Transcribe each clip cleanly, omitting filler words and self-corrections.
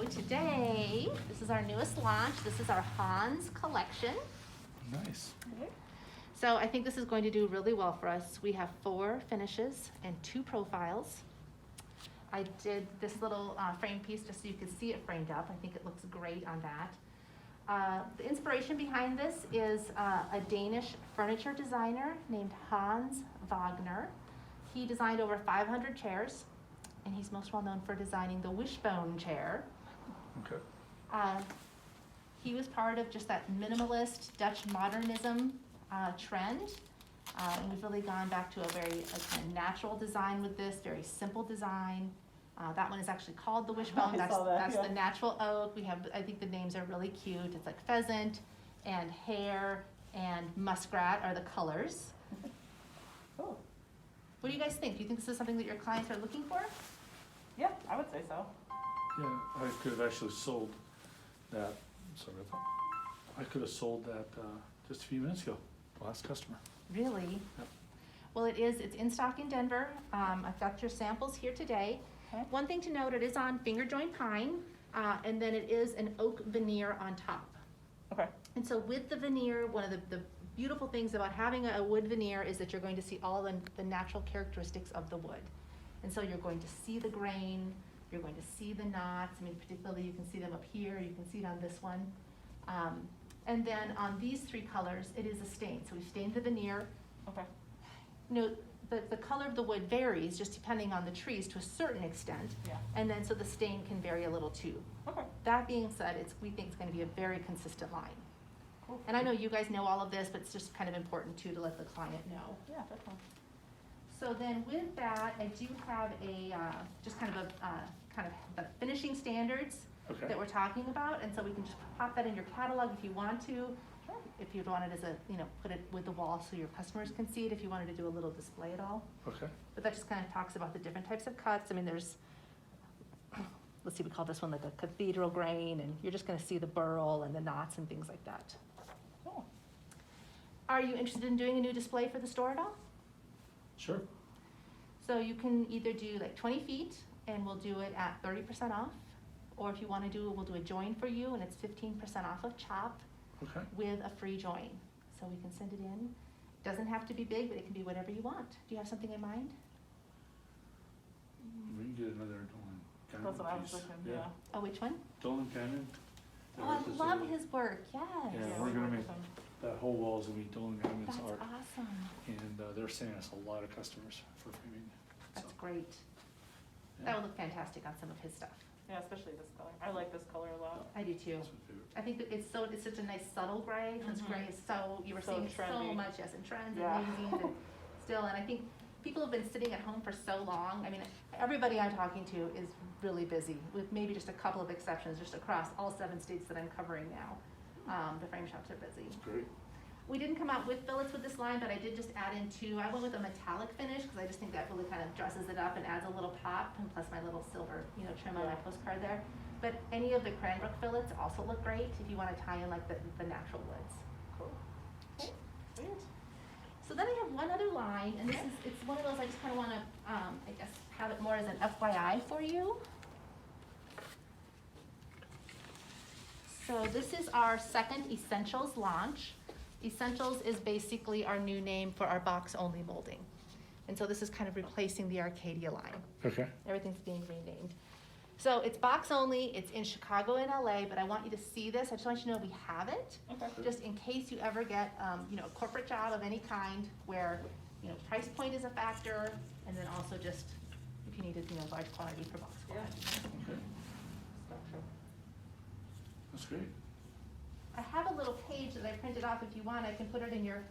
today, this is our newest launch. This is our Hans collection. Nice. So I think this is going to do really well for us. We have 4 finishes and 2 profiles. I did this little frame piece just so you could see it framed up. I think it looks great on that. The inspiration behind this is a Danish furniture designer named Hans Wagner. He designed over 500 chairs, and he's most well known for designing the wishbone chair. Okay. He was part of just that minimalist Dutch modernism trend. And we've really gone back to a very kind of natural design with this, very simple design. That one is actually called the wishbone. That's the natural oak. We have, I think the names are really cute. It's like pheasant and hare and muskrat are the colors. Cool. What do you guys think? Do you think this is something that your clients are looking for? Yeah, I would say so. Yeah, I could have actually sold that, sorry, I could have sold that just a few minutes ago, last customer. Really? Yep. Well, it's in stock in Denver. I've got your samples here today. Okay. One thing to note, it is on finger joint pine, and then it is an oak veneer on top. Okay. And so with the veneer, one of the beautiful things about having a wood veneer is that you're going to see all the natural characteristics of the wood. And so you're going to see the grain, you're going to see the knots. I mean, particularly you can see them up here, you can see it on this one. And then on these 3 colors, it is a stain. So we've stained the veneer. Okay. You know, the color of the wood varies just depending on the trees to a certain extent. Yeah. And then so the stain can vary a little too. Okay. That being said, we think it's going to be a very consistent line. Cool. And I know you guys know all of this, but it's just kind of important too to let the client know. Yeah, definitely. So then with that, I do have just kind of the finishing standards Okay. that we're talking about. And so we can just pop that in your catalog if you want to. Sure. If you'd want it as put it with the wall so your customers can see it, if you wanted to do a little display at all. Okay. But that just kind of talks about the different types of cuts. I mean, there's, let's see, we call this one like a cathedral grain, and you're just gonna see the burl and the knots and things like that. Cool. Are you interested in doing a new display for the store at all? Sure. So you can either do like 20 feet, and we'll do it at 30% off. Or if you wanna we'll do a join for you, and it's 15% off of chop Okay. with a free join. So we can send it in. Doesn't have to be big, but it can be whatever you want. Do you have something in mind? We can get another Dolan Cannon That's what I was piece. thinking, yeah. Oh, which one? Dolan Cannon. Oh, I love his work, yes. Yeah, Yeah, we're we gonna work make with them. that whole wall is gonna be Dolan Cannon's That's art. awesome. And they're sending us a lot of customers for framing. That's So, great. yeah, That would look fantastic on some of his stuff. Yeah, especially this color. I like this color a lot. I do too. that's my favorite. I think that it's such a nice subtle gray, because Mhm. gray is you were So seeing so trendy. much, yes, in trends Yeah. and magazines and still, and I think people have been sitting at home for so long. I mean, everybody I'm talking to is really busy, with maybe just a couple of exceptions, just across all 7 states that I'm covering now. The frame shops are busy. It's great. We didn't come out with billets with this line, but I did just add in 2. I went with a metallic finish, because I just think that really kind of dresses it up and adds a little pop, and plus my little silver, trim on my Yeah. postcard there. But any of the Cranbrook fillets also look great if you want to tie in like the natural woods. Cool. Okay. Sweet. So then I have one other line, and it's one of those I just kind of want to, I guess, have it more as an FYI for you. So this is our second Essentials launch. Essentials is basically our new name for our box-only molding. And so this is kind of replacing the Arcadia line. Okay. Everything's being renamed. So it's box only, it's in Chicago and LA, but I want you to see this. I just want you to know we have it, Okay. just in case you ever get, a corporate job of any kind where, price point is a factor, and then also just if you needed, large quantity for box Yeah. quantity. Okay. That's great. I have a little page that I printed off. If you want, I can put it in your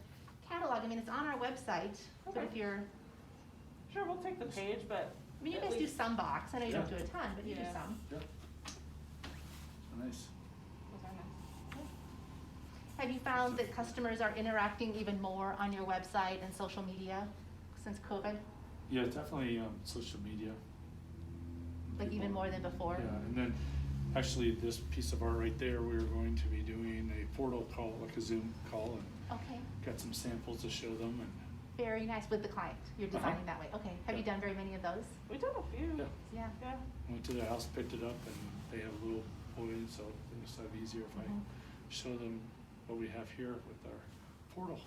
catalog. I mean, it's on our website, but Okay. if you're, Sure, we'll take the page, but. I mean, you at guys do least- some box. I know you don't Yeah. do a ton, but you do Yeah. some. Yeah. Nice. Those are nice. Have you found that customers are interacting even more on your website and social media since COVID? Yeah, definitely social media. Like even People- more than before? Yeah, and then actually this piece of art right there, we're going to be doing a portal call, like a Zoom call, and Okay, got some samples to show them, and Very nice, with the client, you're Uh-huh. designing that way, okay. Have you Yeah. done very many of those? We've done a few. Yeah. Yeah. Yeah. Went to their house, picked it up, and they have a little podium, so it's sort of easier if I Mhm. show them what we have here with our portal.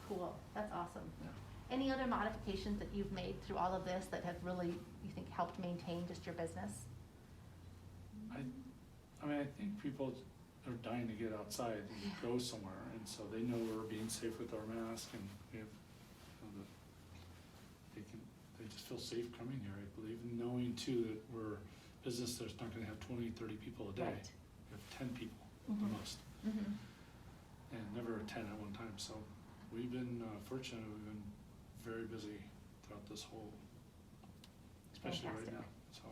Cool, that's awesome. Yeah. Any other modifications that you've made through all of this that have really, you think, helped maintain just your business? I mean, I think people are dying to get outside and Yeah. go somewhere, and so they know we're being safe with our mask, and we have, you know, they just feel safe coming here, I believe, and knowing too that we're a business that's not gonna have 20, 30 people a day. Right. We have 10 people at the Mhm. most, Mm-hmm. and never 10 at one time, so we've been fortunate, we've been very busy throughout this whole, especially right Fantastic. now, so.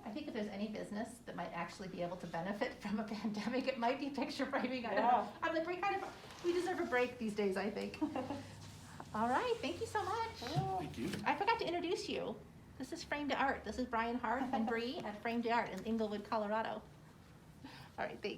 I think if there's any business that might actually be able to benefit from a pandemic, it might be picture framing, I don't know. Yeah. I'm like, we deserve a break these days, I think. All right, thank you so much. Thank you. I forgot to introduce you. This is Frame to Art. This is Brian Hart and Bree at Frame to Art in Inglewood, Colorado. All right, thanks.